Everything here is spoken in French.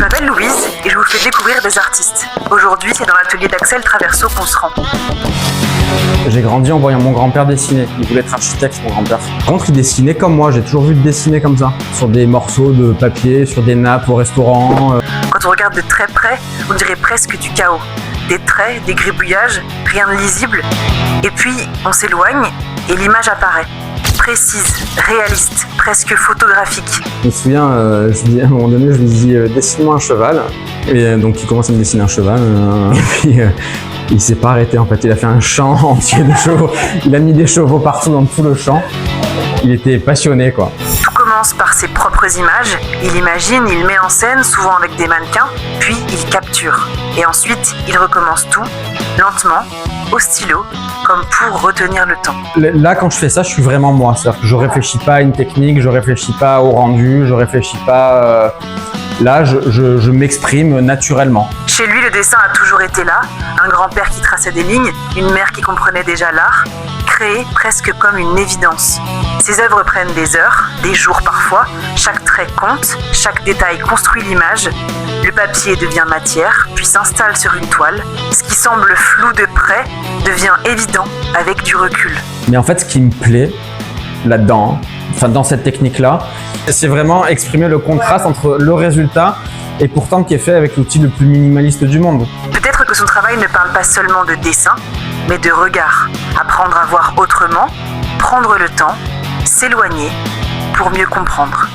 m'appelle Louise et je vous fais découvrir des artistes. Aujourd'hui, c'est dans l'atelier d'Axel Traverso qu'on se rend. J'ai grandi en voyant mon grand-père dessiner. Il voulait être architecte, mon grand-père. Par contre, il dessinait comme moi. J'ai toujours vu dessiner comme ça. Sur des morceaux de papier, sur des nappes au restaurant. Quand on regarde de très près, on dirait presque du chaos. Des traits, des gribouillages, rien de lisible. Et puis, on s'éloigne et l'image apparaît. Précise, réaliste, presque photographique. Je me souviens, à un moment donné, je lui dis dessine-moi un cheval. Et donc, il commence à me dessiner un cheval. Et puis, il s'est pas arrêté en fait. Il a fait un champ entier de chevaux. Il a mis des chevaux partout dans tout le champ. Il était passionné, quoi. Tout commence par ses propres images. Il imagine, il met en scène, souvent avec des mannequins, puis il capture. Et ensuite, il recommence tout, lentement, au stylo, comme pour retenir le temps. Là, quand je fais ça, je suis vraiment moi. C'est-à-dire que je réfléchis pas à une technique, je réfléchis pas au rendu, je réfléchis pas... Là, je m'exprime naturellement. Chez lui, le dessin a toujours été là. Un grand-père qui traçait des lignes, une mère qui comprenait déjà l'art, créé presque comme une évidence. Ses œuvres prennent des heures, des jours parfois. Chaque trait compte, chaque détail construit l'image. Le papier devient matière, puis s'installe sur une toile. Ce qui semble flou de près devient évident avec du recul. Mais en fait, ce qui me plaît là-dedans, enfin dans cette technique-là, c'est vraiment exprimer le contraste entre le résultat et pourtant qui est fait avec l'outil le plus minimaliste du monde. Peut-être que son travail ne parle pas seulement de dessin, mais de regard. Apprendre à voir autrement, prendre le temps, s'éloigner pour mieux comprendre.